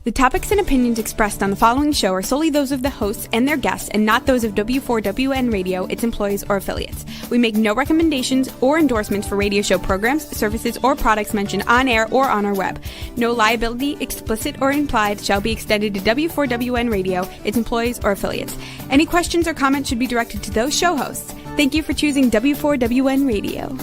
The topics and opinions expressed on the following show are solely those of the hosts and their guests and not those of W4WN Radio, its employees, or affiliates. We make no recommendations or endorsements for radio show programs, services, or products mentioned on air or on our web. No liability, explicit or implied, shall be extended to W4WN Radio, its employees, or affiliates. Any questions or comments should be directed to those show hosts. Thank you for choosing W4WN Radio.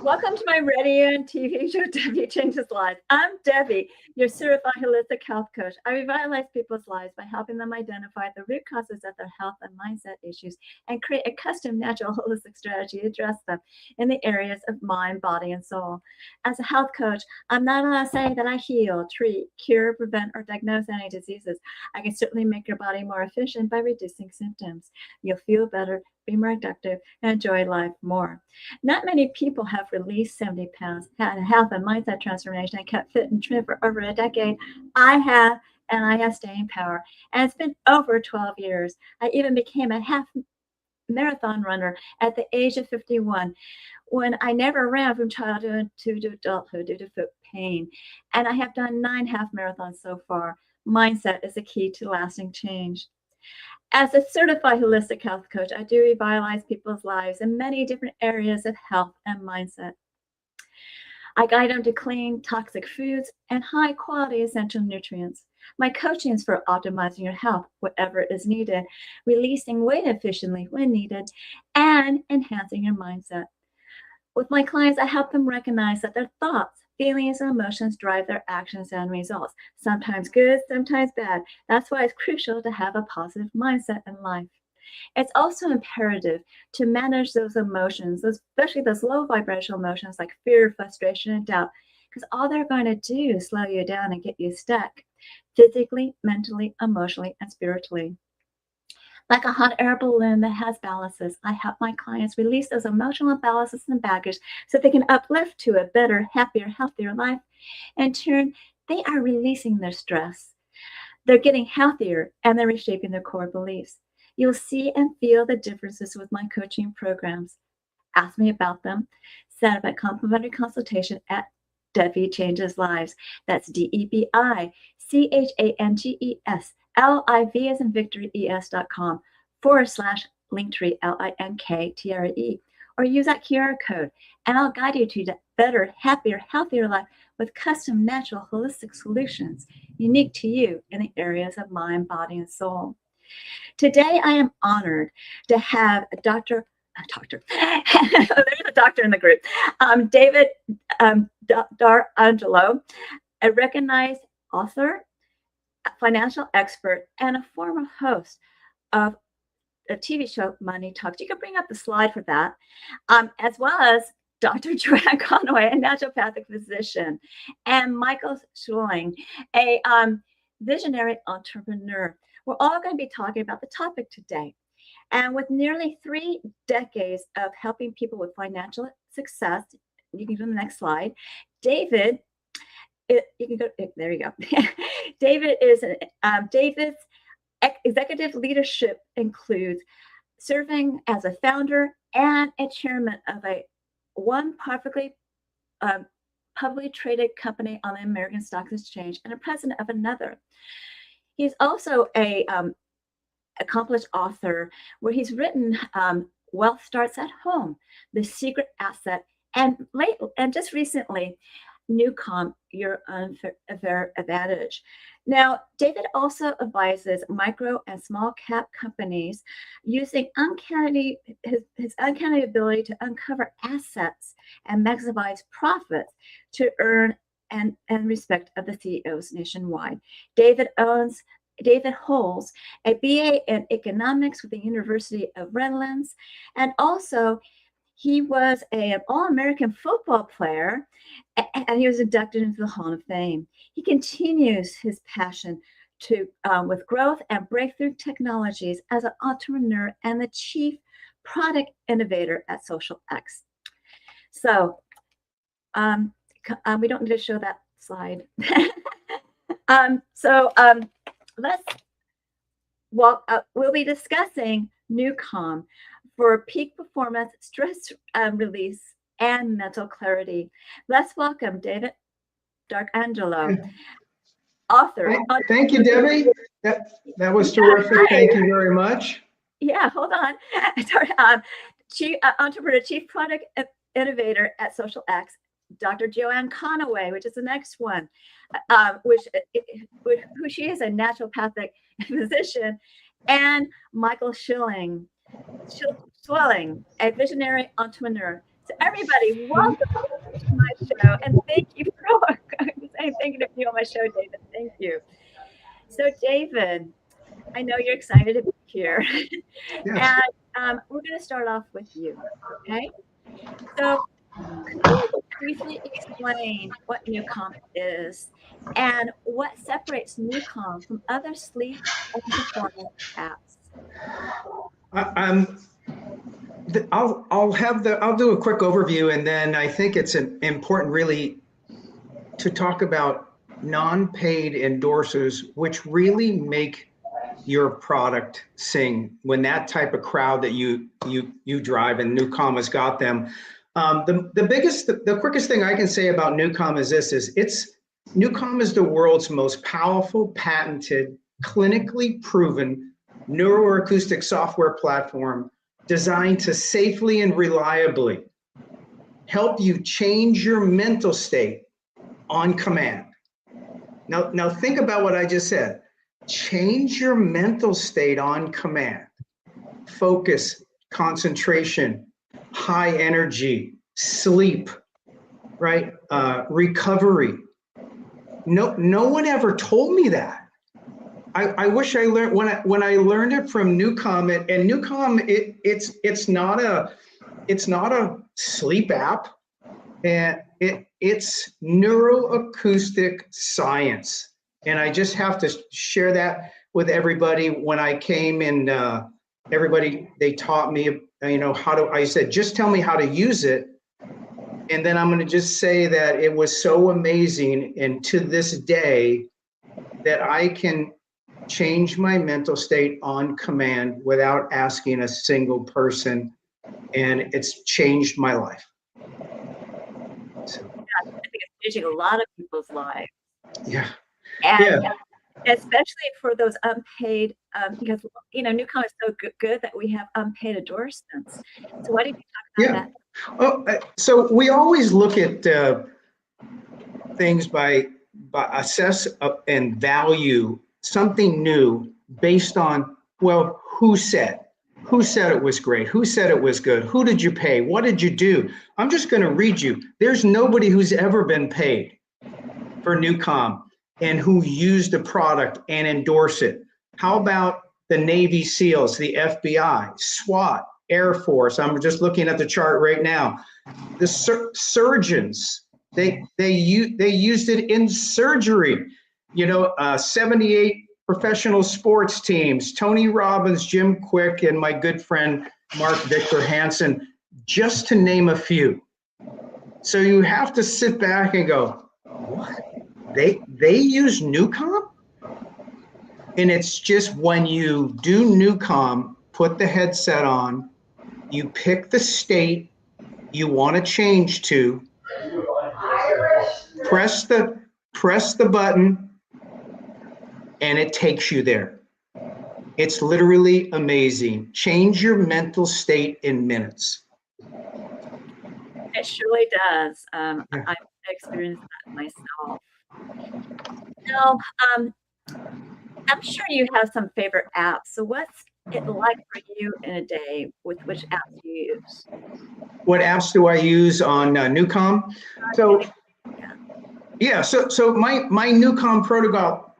Welcome to my radio and TV show, Debi Changes Lives. I'm Debi, your certified holistic health coach. I revitalize people's lives by helping them identify the root causes of their health and mindset issues and create a custom natural holistic strategy to address them in the areas of mind, body, and soul. As a health coach, I'm not saying that I heal, treat, cure, prevent, or diagnose any diseases. I can certainly make your body more efficient by reducing symptoms. You'll feel better, be more productive, and enjoy life more. Not many people have released 70 pounds, had a health and mindset transformation, and kept fit and trim for over a decade. I have, and I have staying power. And it's been over 12 years. I even became a half marathon runner at the age of 51 when I never ran from childhood to adulthood due to foot pain. And I have done 9 half marathons so far. Mindset is the key to lasting change. As a certified holistic health coach, I do revitalize people's lives in many different areas of health and mindset. I guide them to clean, toxic foods and high-quality essential nutrients. My coaching is for optimizing your health, whatever is needed, releasing weight efficiently when needed, and enhancing your mindset. With my clients, I help them recognize that their thoughts, feelings, and emotions drive their actions and results, sometimes good, sometimes bad. That's why it's crucial to have a positive mindset in life. It's also imperative to manage those emotions, especially those low vibrational emotions like fear, frustration, and doubt, because all they're going to do is slow you down and get you stuck, physically, mentally, emotionally, and spiritually. Like a hot air balloon that has ballasts, I help my clients release those emotional ballasts and baggage so they can uplift to a better, happier, healthier life. In turn, they are releasing their stress. They're getting healthier and they're reshaping their core beliefs. You'll see and feel the differences with my coaching programs. Ask me about them. Set up a complimentary consultation at Debi Changes Lives. That's DEBICHANGES. LIV as in victory ES.com/Linktree LINKTRE, or use that QR code and I'll guide you to a better, happier, healthier life with custom natural holistic solutions unique to you in the areas of mind, body, and soul. Today I am honored to have there's a doctor in the group, David DArcangelo, a recognized author, financial expert, and a former host of a TV show, Money Talks. You can bring up the slide for that, as well as Dr. Joanne Conaway, a naturopathic physician, and Michael Swilling, a visionary entrepreneur. We're all going to be talking about the topic today. And with nearly 3 decades of helping people with financial success, you can go to the next slide, David, you can go, there you go. David's executive leadership includes serving as a founder and a chairman of one publicly traded company on the American Stock Exchange and a president of another. He's also a accomplished author where he's written Wealth Starts at Home, The Secret Asset, and just recently, NuCalm, Your Unfair Advantage. Now, David also advises micro and small cap companies using his uncanny ability to uncover assets and maximize profits to earn and respect of the CEOs nationwide. David holds a BA in economics with the University of Redlands, and also he was an All-American football player, and he was inducted into the Hall of Fame. He continues his passion to with growth and breakthrough technologies as an entrepreneur and the chief product innovator at Social X. So we don't need to show that slide. We'll be discussing NuCalm for peak performance, stress release, and mental clarity. Let's welcome David DArcangelo, author. Thank you, Debbie. That was terrific. Thank you very much. Yeah, hold on. Chief entrepreneur, chief product innovator at Social X, Dr. Joanne Conaway, which is the next one, who she is a naturopathic physician, and Michael Swilling, a visionary entrepreneur. So everybody, welcome to my show, and thank you for thinking of me on my show, David. Thank you. So, David, I know you're excited to be here, Yes. and we're going to start off with you. Okay. So, could you briefly explain what NuCalm is and what separates NuCalm from other sleep and performance apps? I'll do a quick overview, and then I think it's important really to talk about non-paid endorsers, which really make your product sing when that type of crowd that you drive, and NuCalm has got them. The quickest thing I can say about NuCalm is this: NuCalm is the world's most powerful, patented, clinically proven neuroacoustic software platform designed to safely and reliably help you change your mental state on command. Now think about what I just said. Change your mental state on command. Focus, concentration, high energy, sleep, right? Recovery. No one ever told me that. I wish I learned when I learned it from NuCalm, and NuCalm it's not a sleep app, and it's neuroacoustic science. And I just have to share that with everybody. When I came in, they taught me, I said, just tell me how to use it. And then I'm going to just say that it was so amazing. And to this day, that I can change my mental state on command without asking a single person. And it's changed my life. So, I think it's changing a lot of people's lives. Yeah. And especially for those unpaid, because NuCalm is so good that we have unpaid endorsements. So why did you talk about that? Oh, so we always look at things by assess and value something new based on, well, who said it was great? Who said it was good? Who did you pay? What did you do? I'm just going to read you. There's nobody who's ever been paid for NuCalm and who used the product and endorse it. How about the Navy SEALs, the FBI, SWAT, Air Force? I'm just looking at the chart right now. The surgeons, they used it in surgery. 78 professional sports teams, Tony Robbins, Jim Quick, and my good friend Mark Victor Hansen, just to name a few. So you have to sit back and go, what? They use NuCalm? And it's just when you do NuCalm, put the headset on, you pick the state you want to change to, press the button, and it takes you there. It's literally amazing. Change your mental state in minutes. It surely does. I've experienced that myself. Now, I'm sure you have some favorite apps. So what's it like for you in a day with which apps do you use? What apps do I use on NuCalm? So my NuCalm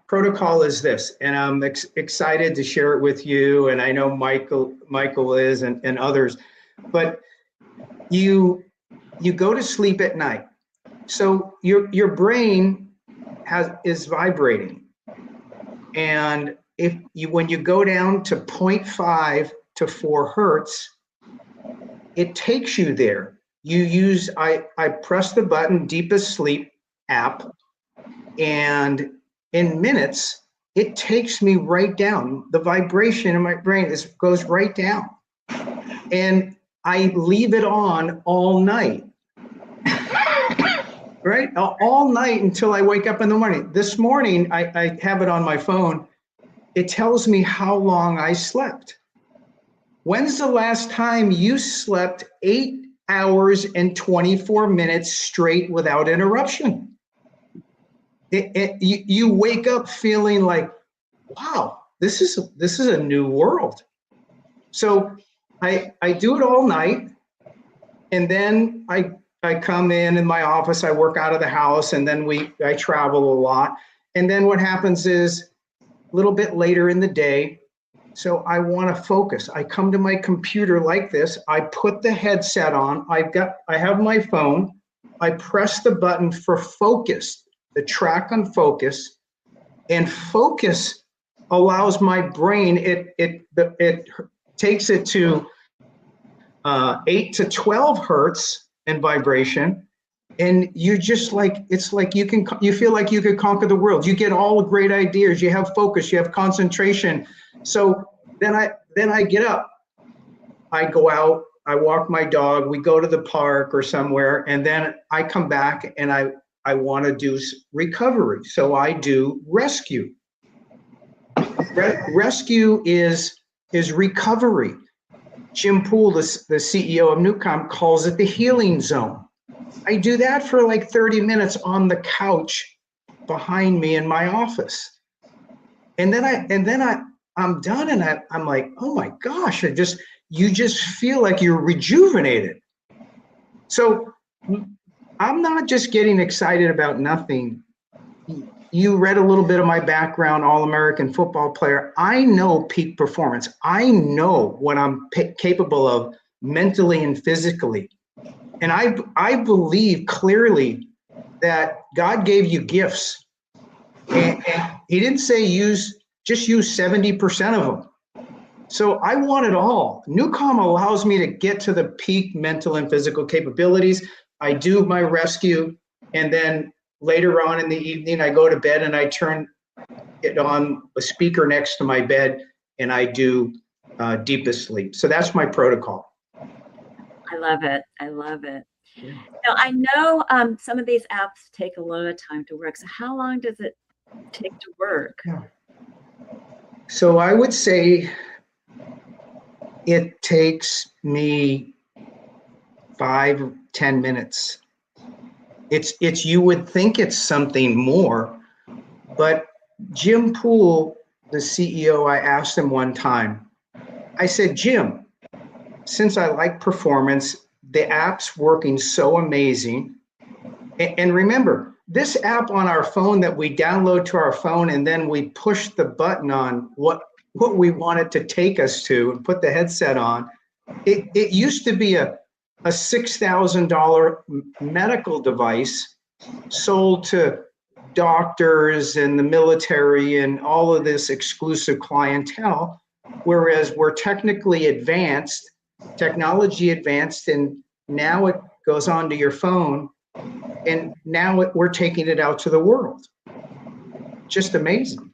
protocol is this, and I'm excited to share it with you, and I know Michael is, and others. But you go to sleep at night, so your brain is vibrating. And when you go down to 0.5 to 4 hertz, it takes you there. I press the button, deepest sleep app, and in minutes, it takes me right down. The vibration in my brain goes right down. And I leave it on all night. Right? All night until I wake up in the morning. This morning, I have it on my phone. It tells me how long I slept. When's the last time you slept 8 hours and 24 minutes straight without interruption? You wake up feeling like, wow, this is a new world. So I do it all night, and then I come in my office, I work out of the house, and then I travel a lot. And then what happens is a little bit later in the day, so I want to focus. I come to my computer like this, I put the headset on, I have my phone, I press the button for focus, the track on focus, and focus allows my brain, it takes it to 8 to 12 hertz in vibration, and you just like, it's like you feel like you could conquer the world. You get all the great ideas, you have focus, you have concentration. So then I get up, I go out, I walk my dog, we go to the park or somewhere, and then I come back and I want to do recovery. So I do rescue. Rescue is recovery. Jim Poole, the CEO of NuCalm, calls it the healing zone. I do that for like 30 minutes on the couch behind me in my office. And then I'm done, and I'm like, oh my gosh, you just feel like you're rejuvenated. So I'm not just getting excited about nothing. You read a little bit of my background, All-American football player. I know peak performance. I know what I'm capable of mentally and physically. And I believe clearly that God gave you gifts. And he didn't say just use 70% of them. So I want it all. NuCalm allows me to get to the peak mental and physical capabilities. I do my rescue, and then later on in the evening, I go to bed and I turn it on a speaker next to my bed, and I do deepest sleep. So that's my protocol. I love it. I love it. Yeah. Now, I know some of these apps take a lot of time to work. So how long does it take to work? Yeah. So I would say it takes me 5-10 minutes. It's you would think it's something more, but Jim Poole, the CEO, I asked him one time, I said, Jim, since I like performance, the app's working so amazing. And remember, this app on our phone that we download to our phone, and then we push the button on what we want it to take us to and put the headset on. It used to be a $6,000 medical device sold to doctors and the military and all of this exclusive clientele, whereas we're technology advanced, and now it goes onto your phone, and now we're taking it out to the world. Just amazing.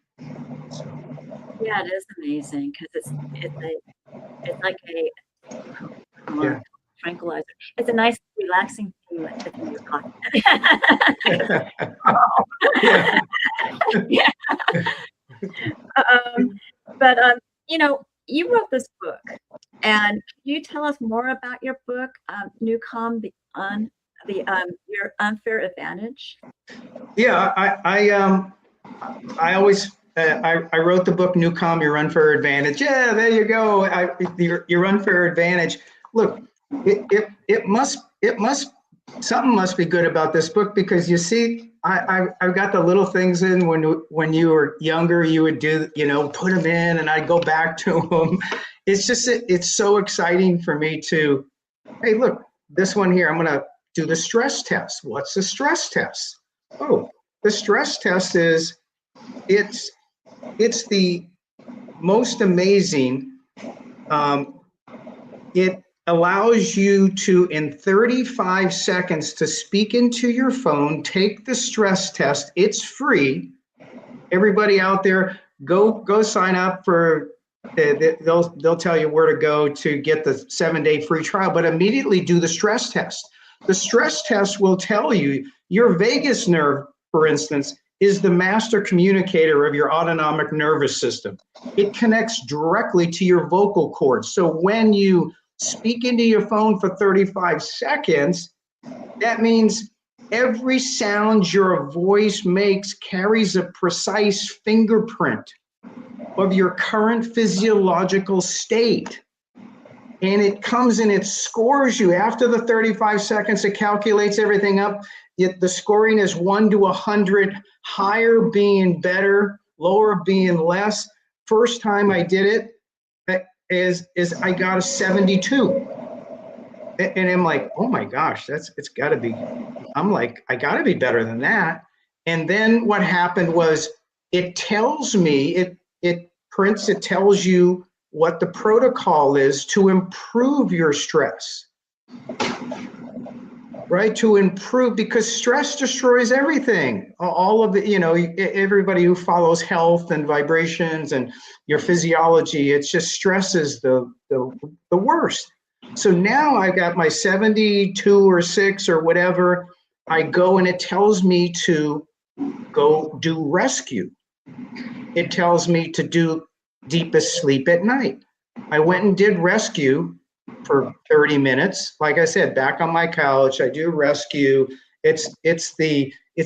Yeah, it is amazing because it's like a tranquilizer. It's a nice, relaxing thing in your pocket. Yeah. But you wrote this book, and can you tell us more about your book, NuCalm, your unfair advantage? Yeah, I always. I wrote the book NuCalm, Your Unfair Advantage. Yeah, there you go. Your unfair advantage. Look, something must be good about this book, because you see, I've got the little things in when you were younger, you would do, put them in, and I'd go back to them. It's so exciting for me to, hey, look, this one here, I'm going to do the stress test. What's the stress test? Oh, the stress test is, It's the most amazing. It allows you to, in 35 seconds, to speak into your phone, take the stress test. It's free. Everybody out there, go sign up for. They'll tell you where to go to get the 7-day free trial, but immediately do the stress test. The stress test will tell you your vagus nerve, for instance, is the master communicator of your autonomic nervous system. It connects directly to your vocal cords. So when you speak into your phone for 35 seconds, that means every sound your voice makes carries a precise fingerprint of your current physiological state. And it comes and it scores you. After the 35 seconds, it calculates everything up. The scoring is 1 to 100, higher being better, lower being less. First time I did it is I got a 72. And I'm like, oh my gosh, it's gotta be, I'm like, I gotta be better than that. And then what happened was it tells me, it tells you what the protocol is to improve your stress, right? To improve, because stress destroys everything. All of the, everybody who follows health and vibrations and your physiology, it's just stress is the worst. So now I got my 72 or 6 or whatever, I go and it tells me to go do rescue. It tells me to do deepest sleep at night. I went and did rescue for 30 minutes. Like I said, back on my couch, I do rescue. It's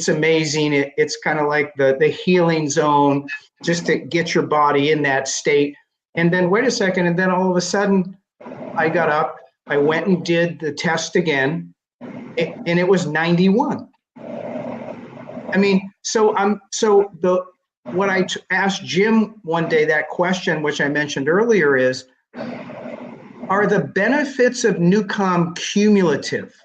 amazing. It's kind of like the healing zone, just to get your body in that state. And then wait a second, and then all of a sudden, I got up, I went and did the test again, and it was 91. I mean, what I asked Jim one day, that question, which I mentioned earlier, is, are the benefits of NuCalm cumulative?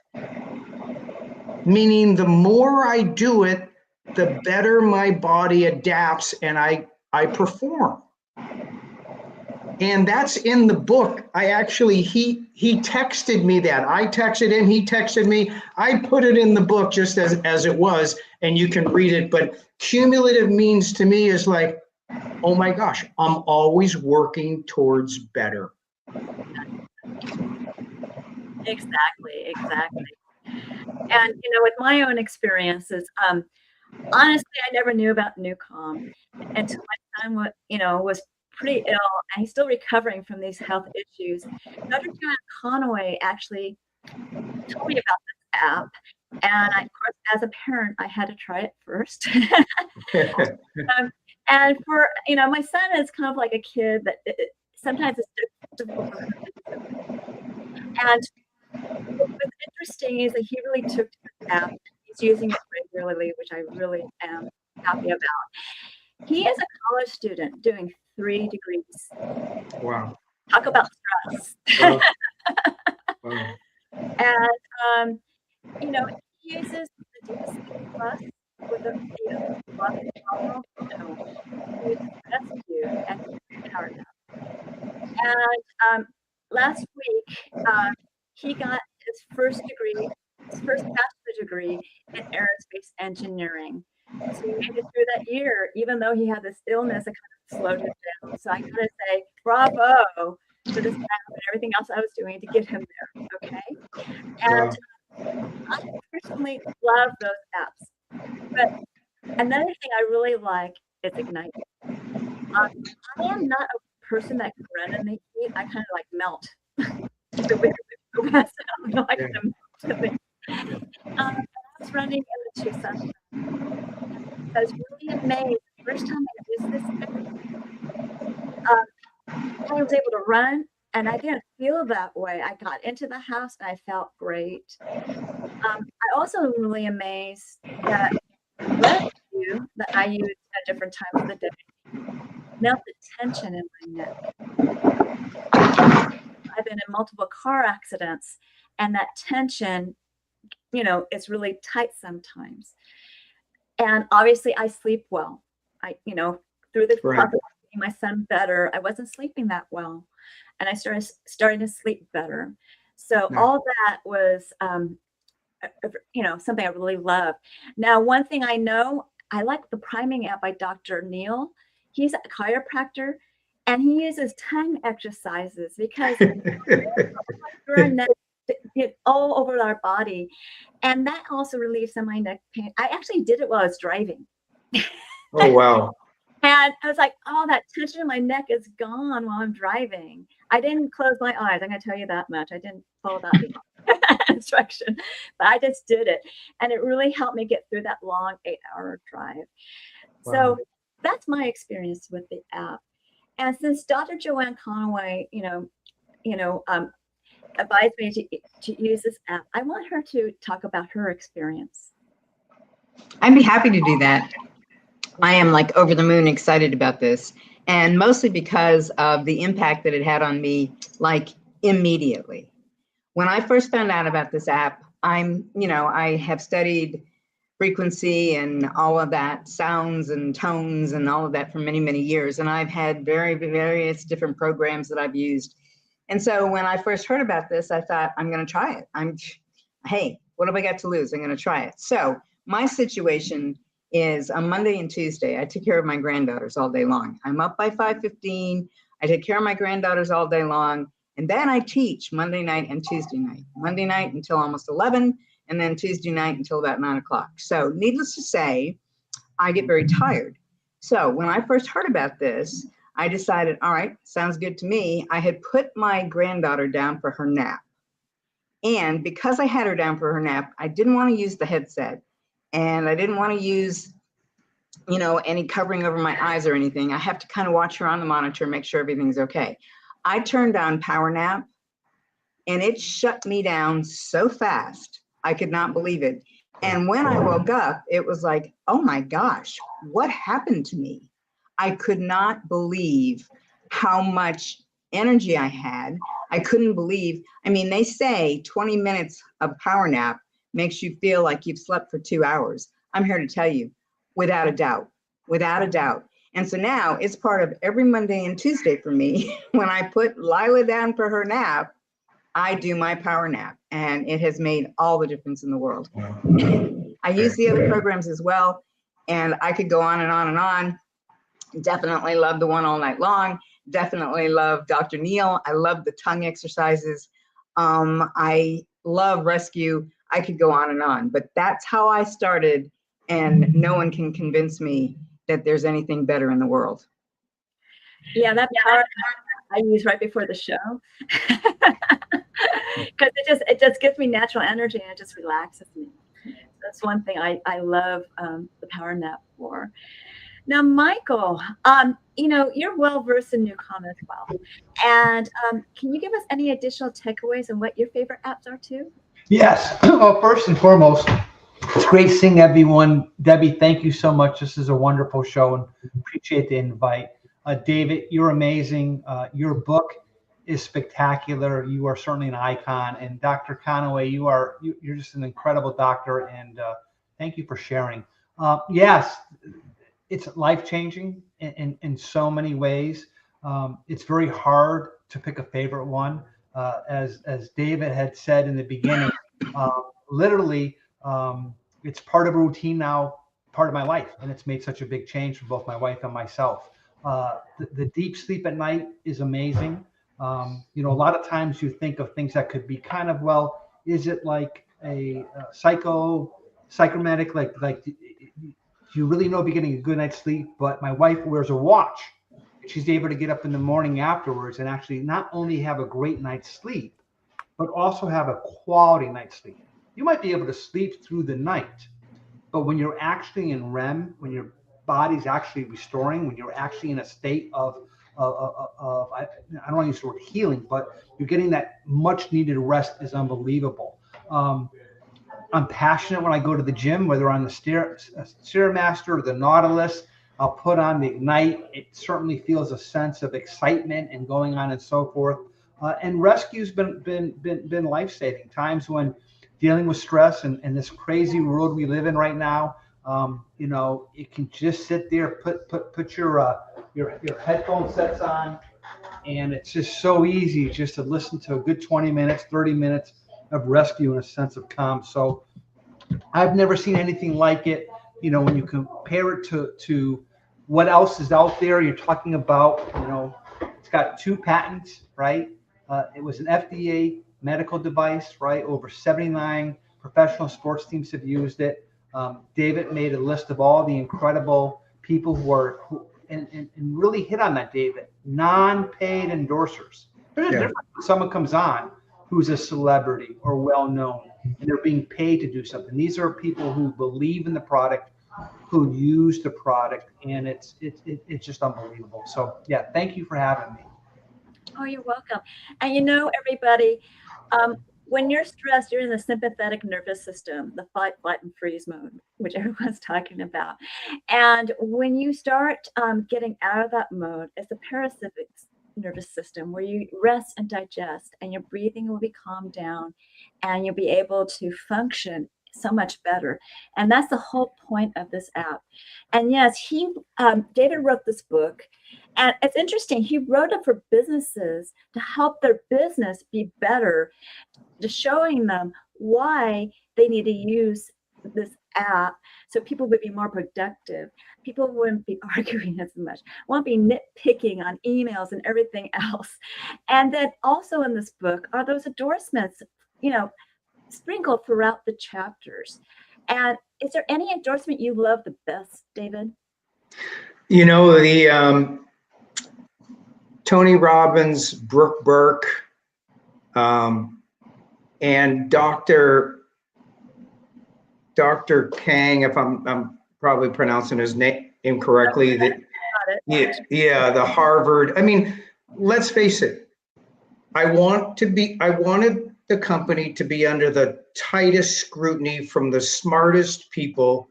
Meaning the more I do it, the better my body adapts and I perform. And that's in the book. I actually, he texted me that. I texted him, he texted me. I put it in the book just as it was, and you can read it. But cumulative means to me is like, oh my gosh, I'm always working towards better. Exactly. And, with my own experiences, honestly, I never knew about NuCalm until my son was pretty ill, and he's still recovering from these health issues. Dr. Joanne Conaway actually told me about this app, and of course, as a parent, I had to try it first. And for my son is kind of like a kid that sometimes it's difficult for him. And what was interesting is that he really took to this app. He's using it regularly, which I really am happy about. He is a college student doing 3 degrees. Wow. Talk about stress. Wow. And, he uses the Debi Plus with a rescue and power nap. And last week, he got his first bachelor's degree in aerospace engineering. So he made it through that year, even though he had this illness that kind of slowed him down. So I gotta say, bravo for this app and everything else I was doing to get him there. Okay. And I personally love those apps. But another thing I really like is Ignite. I am not a person that can run in the heat. I kind of like melt. I kind of melt. I was running in the Tucson. I was really amazed. The first time I used this, I was able to run, and I didn't feel that way. I got into the house, and I felt great. I also am really amazed that rescue that I use at different times of the day melt the tension in my neck. I've been in multiple car accidents, and that tension, it's really tight sometimes. And obviously I sleep well. through the Right. process of getting my son better, I wasn't sleeping that well. And I starting to sleep better. So Yeah. all that was, something I really love. Now, one thing I know, I like the priming app by Dr. Neil. He's a chiropractor, and he uses tongue exercises because through our neck, all over our body, and that also relieves some of my neck pain. I actually did it while I was driving. Oh, wow. And I was like, oh, that tension in my neck is gone while I'm driving. I didn't close my eyes. I'm going to tell you that much. I didn't follow that instruction, but I just did it. And it really helped me get through that long 8-hour drive. Wow. So that's my experience with the app. And since Dr. Joanne Conaway, advised me to use this app, I want her to talk about her experience. I'd be happy to do that. I am like over the moon excited about this, and mostly because of the impact that it had on me, like immediately. When I first found out about this app, I have studied frequency and all of that, sounds and tones and all of that for many, many years. And I've had various different programs that I've used. And so when I first heard about this, I thought, I'm going to try it. Hey, what have I got to lose? I'm going to try it. So my situation is on Monday and Tuesday, I took care of my granddaughters all day long. I'm up by 5:15. I take care of my granddaughters all day long. And then I teach Monday night and Tuesday night. Monday night until almost 11, and then Tuesday night until about 9 o'clock. So needless to say, I get very tired. So when I first heard about this, I decided, all right, sounds good to me. I had put my granddaughter down for her nap. And because I had her down for her nap, I didn't want to use the headset. And I didn't want to use, any covering over my eyes or anything. I have to kind of watch her on the monitor, make sure everything's okay. I turned on Power Nap, and it shut me down so fast. I could not believe it. And when I woke up, it was like, oh my gosh, what happened to me? I could not believe how much energy I had. I couldn't believe, they say 20 minutes of power nap makes you feel like you've slept for 2 hours. I'm here to tell you, without a doubt. And so now it's part of every Monday and Tuesday for me. When I put Lila down for her nap, I do my power nap, and it has made all the difference in the world. I use the other programs as well, and I could go on and on and on. Definitely love the one all night long. Definitely love Dr. Neil. I love the tongue exercises. I love rescue. I could go on and on, but that's how I started, and no one can convince me that there's anything better in the world. Yeah, that power I use right before the show, because it just gives me natural energy and it just relaxes me. That's one thing I love the power nap for. Now, Michael, you're well versed in NuCalm as well, and can you give us any additional takeaways on what your favorite apps are too? Yes. Well, first and foremost, it's great seeing everyone. Debbie, thank you so much. This is a wonderful show, and appreciate the invite. David, you're amazing. Your book is spectacular. You are certainly an icon. And Dr. Conaway, you're just an incredible doctor. And thank you for sharing. Yes, it's life-changing in so many ways. It's very hard to pick a favorite one. As David had said in the beginning, literally, it's part of a routine now, part of my life, and it's made such a big change for both my wife and myself. The deep sleep at night is amazing. A lot of times you think of things that could be kind of, well, is it like a psychomatic, like do you really know if you're getting a good night's sleep? But my wife wears a watch. She's able to get up in the morning afterwards and actually not only have a great night's sleep, but also have a quality night's sleep. You might be able to sleep through the night, but when you're actually in REM, when your body's actually restoring, when you're actually in a state of I don't want to use the word healing, but you're getting that much needed rest is unbelievable. I'm passionate when I go to the gym, whether on the Stairmaster or the Nautilus. I'll put on the Ignite. It certainly feels a sense of excitement and going on and so forth. And rescue's been life-saving. Times when dealing with stress and this crazy world we live in right now, it can just sit there, put your your headphone sets on, and it's just so easy just to listen to a good 20 minutes, 30 minutes of rescue and a sense of calm. So I've never seen anything like it. You know, when you compare it to what else is out there, you're talking about, you know, it's got 2 patents, right? It was an FDA medical device, right? Over 79 professional sports teams have used it. David made a list of all the incredible people and really hit on that, David, non-paid endorsers. There's a difference when someone comes on who's a celebrity or well-known and they're being paid to do something. These are people who believe in the product, who use the product, and it's just unbelievable. So yeah, thank you for having me. Oh, you're welcome. And you know, everybody, when you're stressed, you're in the sympathetic nervous system, the fight, flight, and freeze mode, which everyone's talking about. And when you start getting out of that mode, it's the parasympathetic nervous system where you rest and digest, and your breathing will be calmed down, and you'll be able to function so much better. And that's the whole point of this app. And yes, David wrote this book, and it's interesting. He wrote it for businesses to help their business be better, to showing them why they need to use this app so people would be more productive. People wouldn't be arguing as much, won't be nitpicking on emails and everything else. And then also in this book are those endorsements, you know, sprinkled throughout the chapters. And is there any endorsement you love the best, David? You know, the Tony Robbins, Brooke Burke, and Dr. Kang, if I'm probably pronouncing his name incorrectly, the Harvard. I mean, let's face it. I wanted the company to be under the tightest scrutiny from the smartest people,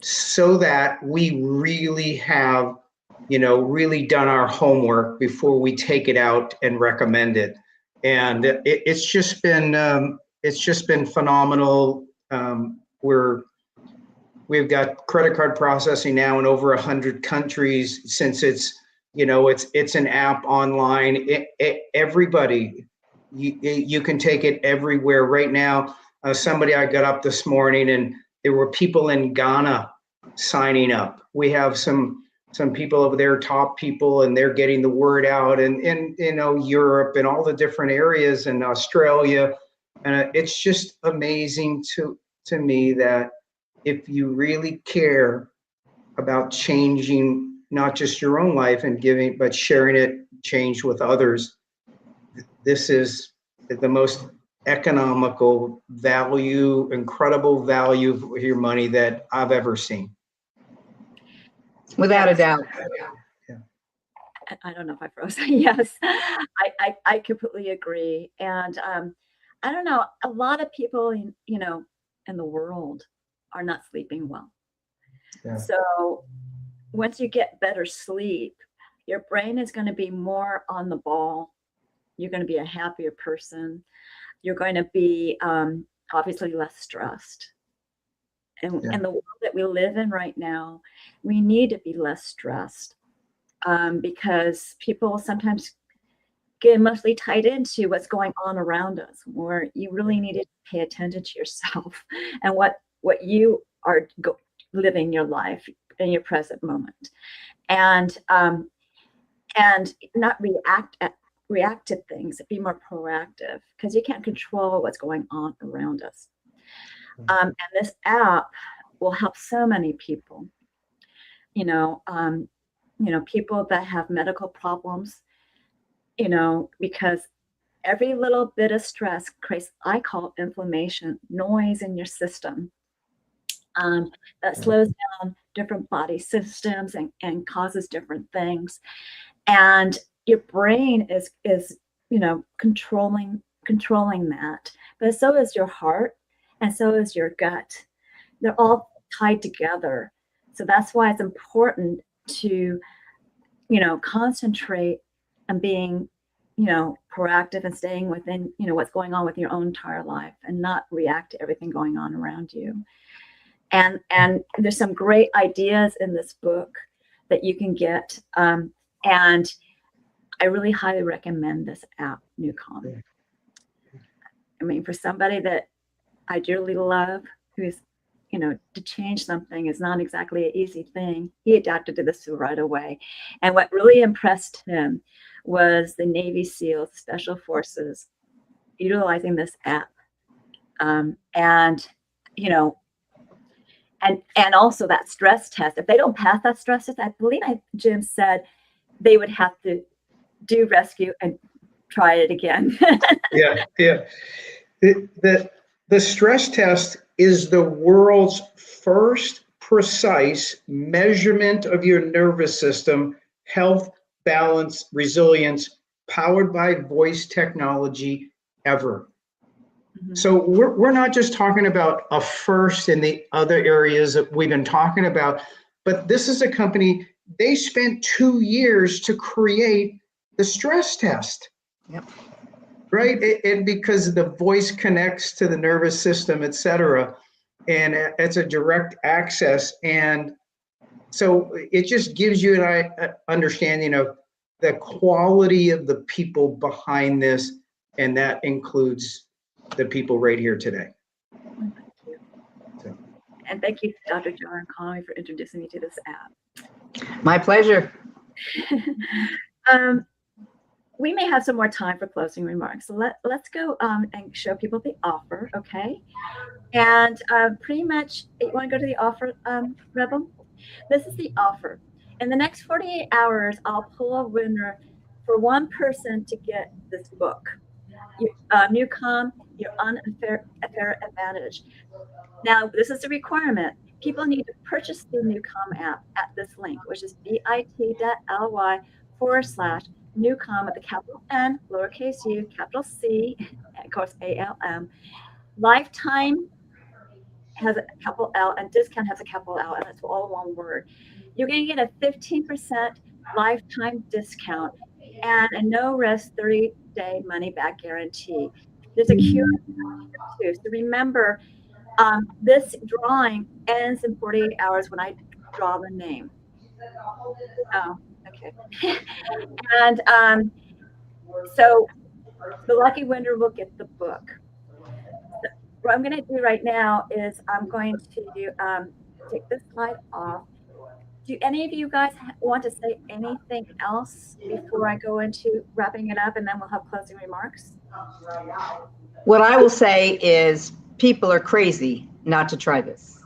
so that we really have, you know, really done our homework before we take it out and recommend it. And it's just been phenomenal. We've got credit card processing now in over 100 countries, since it's an app online. Everybody, you can take it everywhere right now. I got up this morning and there were people in Ghana signing up. We have some people over there, top people, and they're getting the word out, and you know, Europe and all the different areas, and Australia. And it's just amazing to me that if you really care about changing not just your own life and giving, but sharing it, change with others, this is the most economical value, incredible value for your money that I've ever seen. Without a doubt. I don't know if I froze. Yes, I completely agree. And I don't know, a lot of people in the world are not sleeping well. Yeah. So once you get better sleep, your brain is going to be more on the ball. You're going to be a happier person. You're going to be obviously less stressed. And in the world that we live in right now, we need to be less stressed because people sometimes get emotionally tied into what's going on around us, where you really need to pay attention to yourself and what you are living your life in your present moment, and not react to things, be more proactive, because you can't control what's going on around us. And this app will help so many people, people that have medical problems, because every little bit of stress creates, I call inflammation, noise in your system, that slows down different body systems and causes different things. And your brain is controlling that, but so is your heart, and so is your gut. They're all tied together. So that's why it's important to, concentrate on being, proactive and staying within, what's going on with your own entire life, and not react to everything going on around you. And there's some great ideas in this book that you can get And I really highly recommend this app, NuCalm. I mean, for somebody that I dearly love, who's, to change something is not exactly an easy thing, he adapted to this right away. And what really impressed him was the Navy SEALs, Special Forces, utilizing this app. And also that stress test. If they don't pass that stress test, I believe Jim said they would have to do rescue and try it again. Yeah. The stress test is the world's first precise measurement of your nervous system, health, balance, resilience, powered by voice technology ever. Mm-hmm. So we're not just talking about a first in the other areas that we've been talking about, but this is a company, they spent 2 years to create the stress test. Yep. Right. And because the voice connects to the nervous system, et cetera, and it's a direct access. And so it just gives you an understanding of the quality of the people behind this. And that includes the people right here today. So. And thank you, Dr. Joanne Conaway, for introducing me to this app. My pleasure. We may have some more time for closing remarks. So let's go and show people the offer, okay? And pretty much, you want to go to the offer, Rebel? This is the offer. In the next 48 hours, I'll pull a winner for one person to get this book, NuCalm, Your Unfair Advantage. Now, this is a requirement. People need to purchase the NuCalm app at this link, which is bit.ly/NuCalm with a capital N, lowercase u, capital C, and of course ALM. Lifetime has a capital L and discount has a capital L, and it's all one word. You're going to get a 15% lifetime discount and a no-risk 30-day money-back guarantee. There's a QR too. So remember, this drawing ends in 48 hours when I draw the name. Oh, okay. And so the lucky winner will get the book. What I'm going to do right now is I'm going to take this slide off. Do any of you guys want to say anything else before I go into wrapping it up, and then we'll have closing remarks? What I will say is people are crazy not to try this.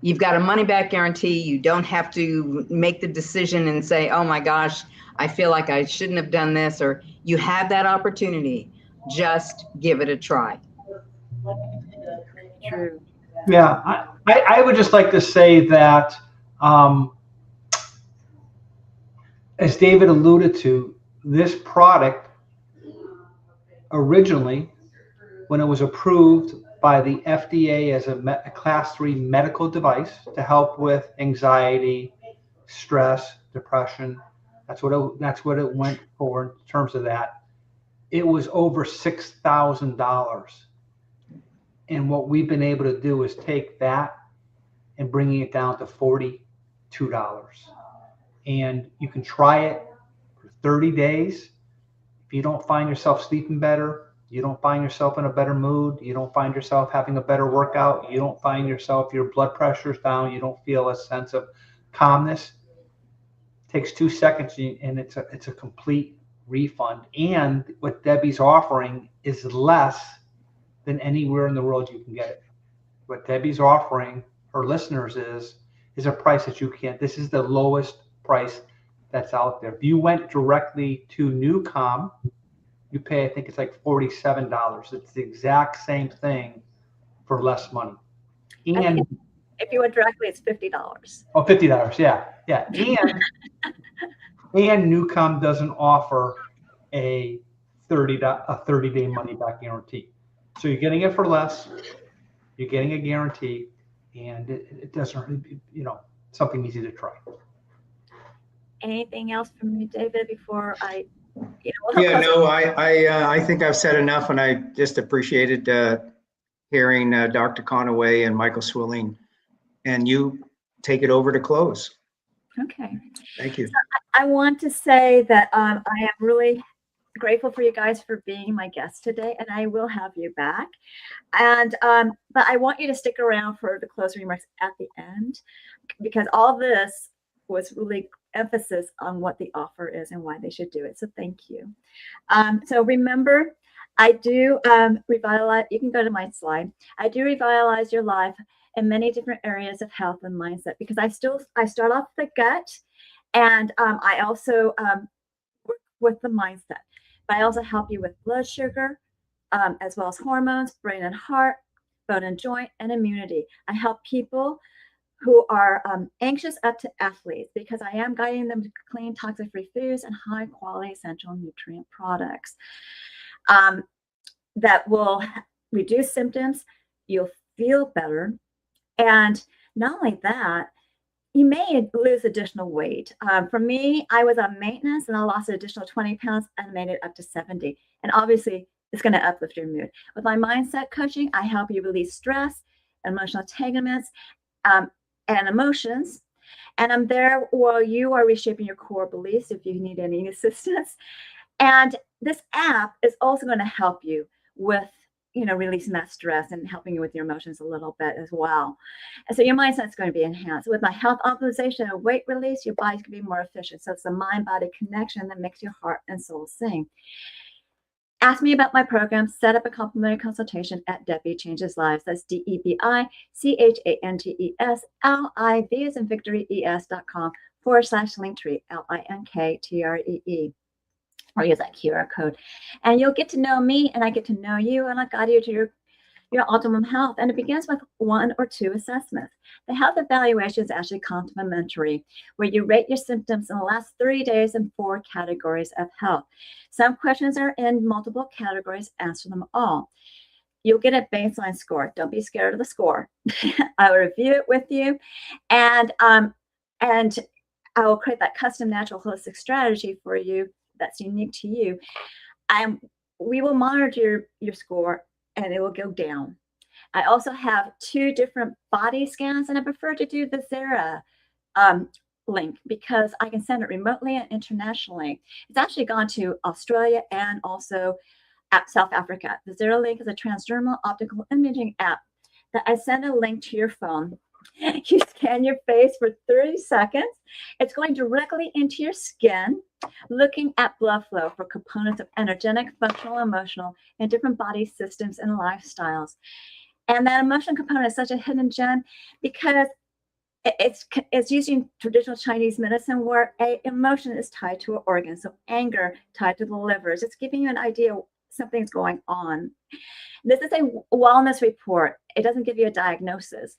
You've got a money-back guarantee. You don't have to make the decision and say, oh my gosh, I feel like I shouldn't have done this, or you have that opportunity. Just give it a try. True. Yeah, I would just like to say that, as David alluded to, this product originally, when it was approved by the FDA as a class 3 medical device to help with anxiety, stress, depression, that's what it went for in terms of that. It was over $6,000. And what we've been able to do is take that and bringing it down to $42. And you can try it for 30 days. If you don't find yourself sleeping better, you don't find yourself in a better mood, you don't find yourself having a better workout, you don't find yourself, your blood pressure's down, you don't feel a sense of calmness, it takes 2 seconds and it's a complete refund. And what Debi's offering is less than anywhere in the world you can get it. What Debi's offering her listeners is a price that you can't. This is the lowest price that's out there. If you went directly to NuCalm, you pay, I think it's like $47. It's the exact same thing for less money. And if you went directly, it's $50. Oh, $50, yeah. And NuCalm doesn't offer a 30-day money-back guarantee. So you're getting it for less, you're getting a guarantee, and it doesn't, something easy to try. Anything else from you, David, before I, I think I've said enough, and I just appreciated hearing Dr. Conaway and Michael Swilling, and you take it over to close. Okay. Thank you. So I want to say that I am really grateful for you guys for being my guest today, and I will have you back. And but I want you to stick around for the closing remarks at the end, because all this was really emphasis on what the offer is and why they should do it. So thank you. So remember, I do revitalize. You can go to my slide. I do revitalize your life in many different areas of health and mindset, because I start off the gut, and I also work with the mindset. But I also help you with blood sugar, as well as hormones, brain and heart, bone and joint, and immunity. I help people who are anxious up to athletes, because I am guiding them to clean, toxic-free foods and high-quality essential nutrient products that will reduce symptoms. You'll feel better. And not only that, you may lose additional weight. For me, I was on maintenance and I lost an additional 20 pounds and made it up to 70. And obviously, it's going to uplift your mood. With my mindset coaching, I help you release stress, emotional entanglements, and emotions. And I'm there while you are reshaping your core beliefs if you need any assistance. And this app is also going to help you with, releasing that stress and helping you with your emotions a little bit as well. And so your mindset is going to be enhanced. With my health optimization and weight release, your body's going to be more efficient. So it's the mind-body connection that makes your heart and soul sing. Ask me about my program. Set up a complimentary consultation at Debi Changes Lives. That's DEBICHANGESLIV as in victory ES.com/linktree, LINKTREE. Or use that QR code. And you'll get to know me, and I get to know you, and I'll guide you to your optimum health. And it begins with 1 or 2 assessments. The health evaluation is actually complimentary, where you rate your symptoms in the last 30 days in 4 categories of health. Some questions are in multiple categories. Answer them all. You'll get a baseline score. Don't be scared of the score. I will review it with you, and I will create that custom natural holistic strategy for you that's unique to you. We will monitor your score, and it will go down. I also have 2 different body scans, and I prefer to do the Zara link because I can send it remotely and internationally. It's actually gone to Australia and also at South Africa. The Zara link is a transdermal optical imaging app that I send a link to your phone. You scan your face for 30 seconds. It's going directly into your skin, looking at blood flow for components of energetic, functional, emotional, and different body systems and lifestyles. And that emotional component is such a hidden gem because it's using traditional Chinese medicine where emotion is tied to an organ. So anger tied to the liver. It's giving you an idea something's going on. This is a wellness report. It doesn't give you a diagnosis.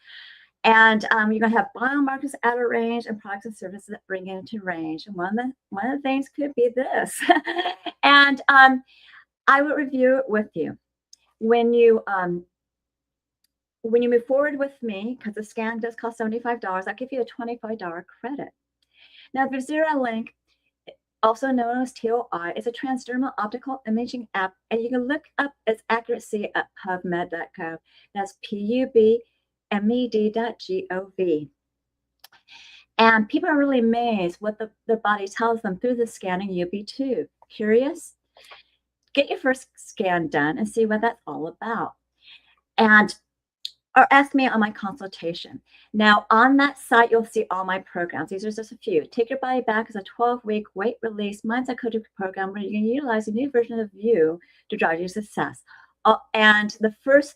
And you're going to have biomarkers out of range and products and services that bring it into range. And one of the things could be this. And I will review it with you. When you move forward with me, because the scan does cost $75, I'll give you a $25 credit. Now, the Zara link, also known as TOI, is a transdermal optical imaging app, and you can look up its accuracy at PubMed.gov. That's PUBMED.gov. And people are really amazed what their body tells them through the scanning. You'll be too. Curious? Get your first scan done and see what that's all about. Or ask me on my consultation. Now, on that site, you'll see all my programs. These are just a few. Take Your Body Back is a 12-week weight release mindset coaching program where you can utilize a new version of you to drive your success. And the first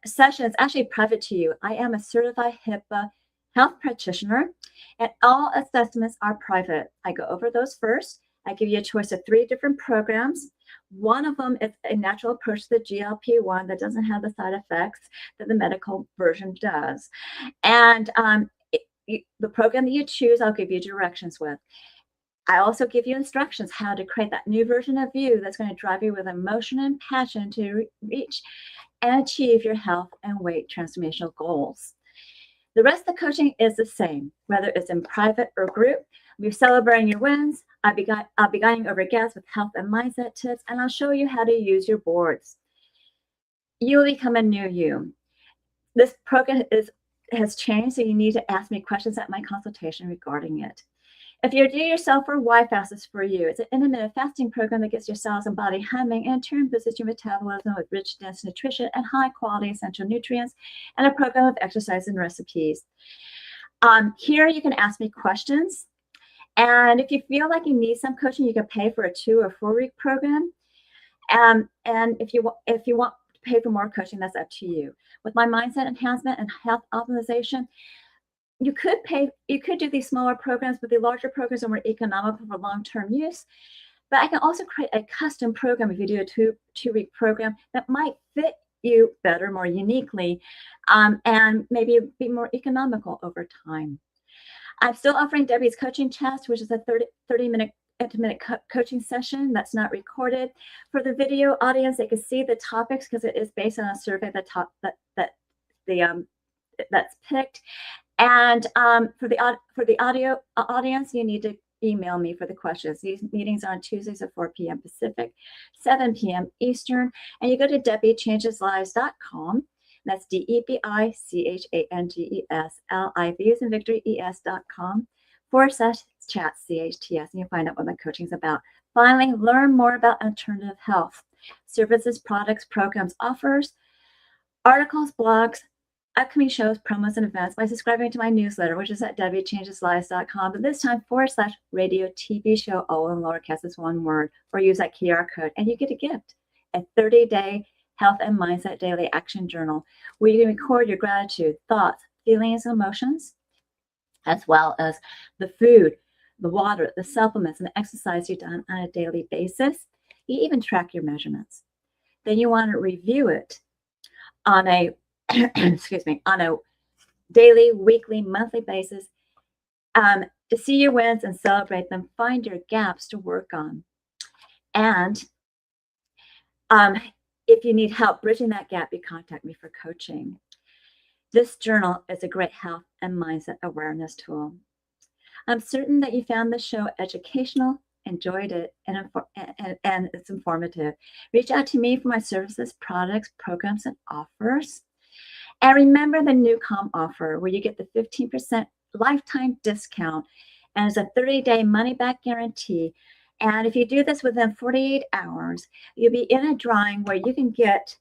session is actually private to you. I am a certified HIPAA health practitioner, and all assessments are private. I go over those first. I give you a choice of 3 different programs. One of them is a natural approach to the GLP-1 that doesn't have the side effects that the medical version does. And the program that you choose, I'll give you directions with. I also give you instructions how to create that new version of you that's going to drive you with emotion and passion to reach and achieve your health and weight transformational goals. The rest of the coaching is the same, whether it's in private or group. We're celebrating your wins. I'll be guiding over guests with health and mindset tips, and I'll show you how to use your boards. You will become a new you. This program is has changed, so you need to ask me questions at my consultation regarding it. If you're do-yourself or why fast is for you, it's an intermittent fasting program that gets your cells and body humming and in turn boosts your metabolism with rich, dense nutrition and high-quality essential nutrients, and a program of exercise and recipes. Here you can ask me questions, and if you feel like you need some coaching, you can pay for a 2 or 4 week program. And if you want to pay for more coaching, that's up to you. With my mindset enhancement and health optimization, you could do these smaller programs, but the larger programs are more economical for long-term use. But I can also create a custom program if you do a two-week program that might fit you better, more uniquely, and maybe be more economical over time. I'm still offering Debi's coaching test, which is a 30-minute intimate coaching session that's not recorded. For the video audience, they can see the topics because it is based on a survey that's picked. And for the audio audience, you need to email me for the questions. These meetings are on Tuesdays at 4 p.m. Pacific, 7 p.m. Eastern. And you go to DebiChangesLives.com. That's DebiChangesLives, as in Victory, ES.com, /chat CHTS, and you'll find out what my coaching is about. Finally, learn more about alternative health, services, products, programs, offers, articles, blogs, upcoming shows, promos, and events by subscribing to my newsletter, which is at DebiChangesLives.com, but this time /radio TV show, all in lowercase is one word, or use that QR code, and you get a gift, a 30-day health and mindset daily action journal, where you can record your gratitude, thoughts, feelings, and emotions, as well as the food, the water, the supplements, and the exercise you've done on a daily basis. You even track your measurements. Then you want to review it on a on a daily, weekly, monthly basis to see your wins and celebrate them, find your gaps to work on. And if you need help bridging that gap, you contact me for coaching. This journal is a great health and mindset awareness tool. I'm certain that you found this show educational, enjoyed it, and it's informative. Reach out to me for my services, products, programs, and offers. And remember the NuCalm offer, where you get the 15% lifetime discount, and it's a 30-day money-back guarantee. And if you do this within 48 hours, you'll be in a drawing where you can get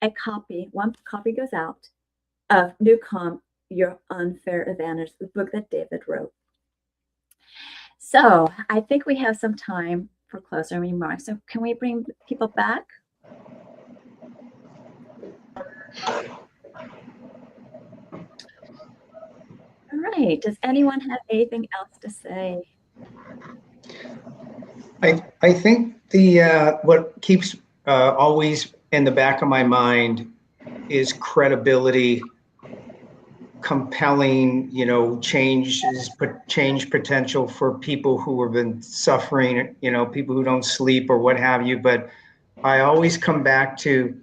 a copy, one copy goes out, of NuCalm, Your Unfair Advantage, the book that David wrote. So I think we have some time for closing remarks. So can we bring people back? All right. Does anyone have anything else to say? I think what keeps always in the back of my mind is credibility, compelling, change potential for people who have been suffering, people who don't sleep or what have you. But I always come back to,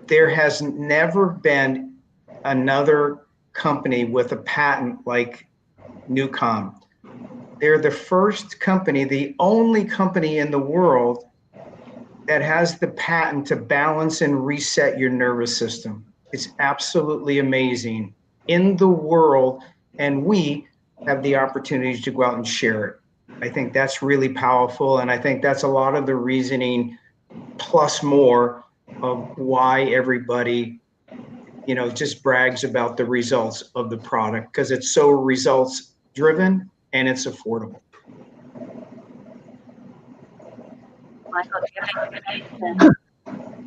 there has never been another company with a patent like NuCalm. They're the first company, the only company in the world that has the patent to balance and reset your nervous system. It's absolutely amazing in the world, and we have the opportunity to go out and share it. I think that's really powerful, and I think that's a lot of the reasoning plus more of why everybody just brags about the results of the product, because it's so results driven and it's affordable.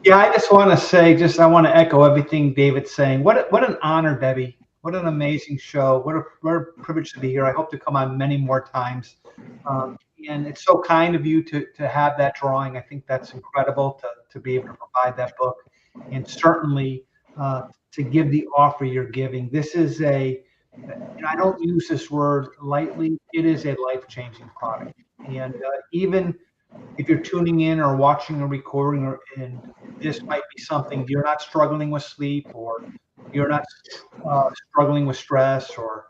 Yeah, I just want to say, I want to echo everything David's saying. What an honor, Debi. What an amazing show. What a privilege to be here. I hope to come on many more times. And it's so kind of you to have that drawing. I think that's incredible to be able to provide that book, and certainly to give the offer you're giving. This is I don't use this word lightly. It is a life-changing product. And even if you're tuning in or watching a recording, and this might be something, you're not struggling with sleep, or you're not struggling with stress, or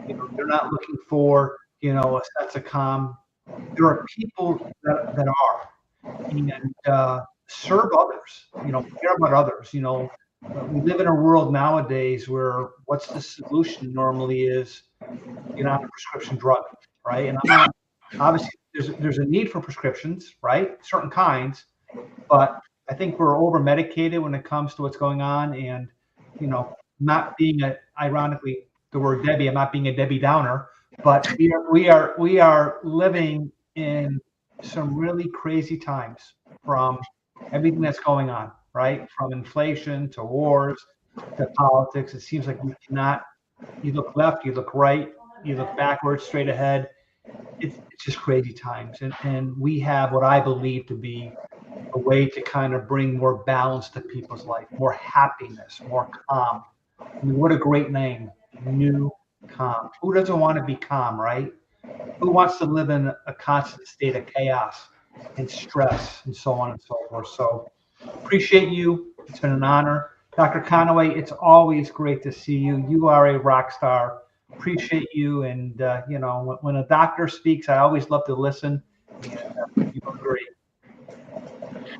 you're not looking for a sense of calm. There are people that are, and serve others. Care about others. we live in a world nowadays where what's the solution normally is get on a prescription drug, right? And I'm not, obviously there's a need for prescriptions, right? Certain kinds, but I think we're over medicated when it comes to what's going on. And, you know, not being ironically, the word Debbie, I'm not being a Debbie Downer, but we are living in some really crazy times from everything that's going on, right? From inflation to wars to politics. It seems like we cannot, you look left, you look right, you look backwards, straight ahead. It's just crazy times. And we have what I believe to be a way to kind of bring more balance to people's life, more happiness, more calm. I mean, what a great name, NuCalm. Who doesn't want to be calm, right? Who wants to live in a constant state of chaos and stress and so on and so forth? So appreciate you. It's been an honor. Dr. Conaway, it's always great to see you. You are a rock star. Appreciate you. And, you know, when a doctor speaks, I always love to listen. And you agree.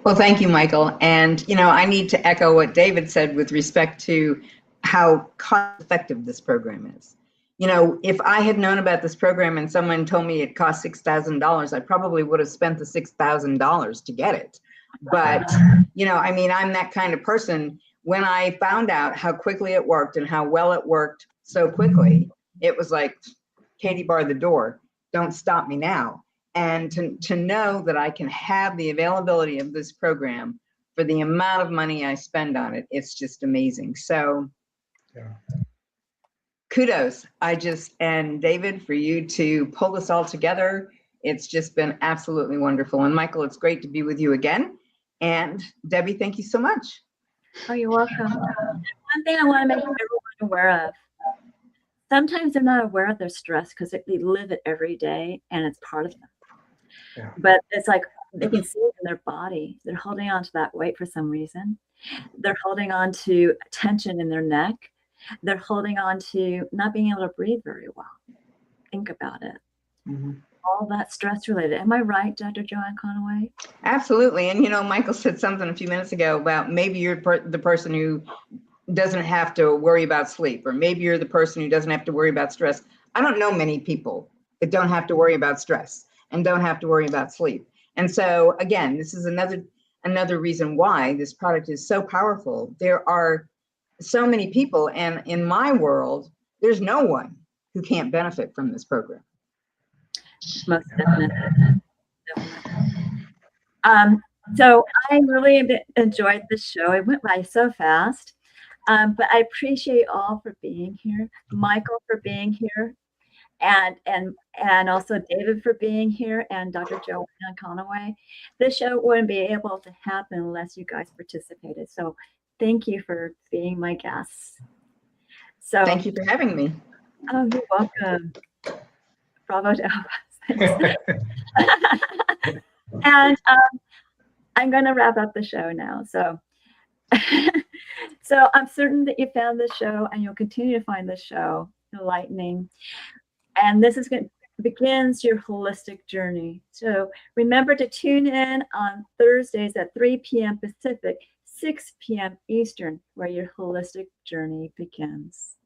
Well, thank you, Michael. And, you know, I need to echo what David said with respect to how cost effective this program is. You know, if I had known about this program and someone told me it cost $6,000, I probably would have spent the $6,000 to get it. But, you know, I mean, I'm that kind of person. When I found out how quickly it worked and how well it worked so quickly, it was like, Katie, bar the door. Don't stop me now. And to know that I can have the availability of this program for the amount of money I spend on it, it's just amazing. So kudos. And David, for you to pull this all together, it's just been absolutely wonderful. And Michael, it's great to be with you again. And Debbie, thank you so much. Oh, you're welcome. One thing I want to make everyone aware of. Sometimes they're not aware of their stress because they live it every day and it's part of them. Yeah. But it's like they can see it in their body. They're holding on to that weight for some reason. They're holding on to tension in their neck. They're holding on to not being able to breathe very well. Think about it. Mm-hmm. All that stress related. Am I right, Dr. Joanne Conaway? Absolutely. And, you know, Michael said something a few minutes ago about maybe you're the person who doesn't have to worry about sleep, or maybe you're the person who doesn't have to worry about stress. I don't know many people that don't have to worry about stress and don't have to worry about sleep. And so, again, this is another reason why this product is so powerful. There are so many people, and in my world, there's no one who can't benefit from this program. Most definitely. So I really enjoyed this show. It went by so fast, but I appreciate you all for being here, Michael for being here, and also David for being here, and Dr. Joanne Conaway. This show wouldn't be able to happen unless you guys participated. So thank you for being my guests. So thank you for having me. Oh, you're welcome. Bravo to us. And I'm going to wrap up the show now. So, so I'm certain that you found this show and you'll continue to find this show enlightening. And this is begins your holistic journey. So remember to tune in on Thursdays at 3 p.m. Pacific, 6 p.m. Eastern, where your holistic journey begins.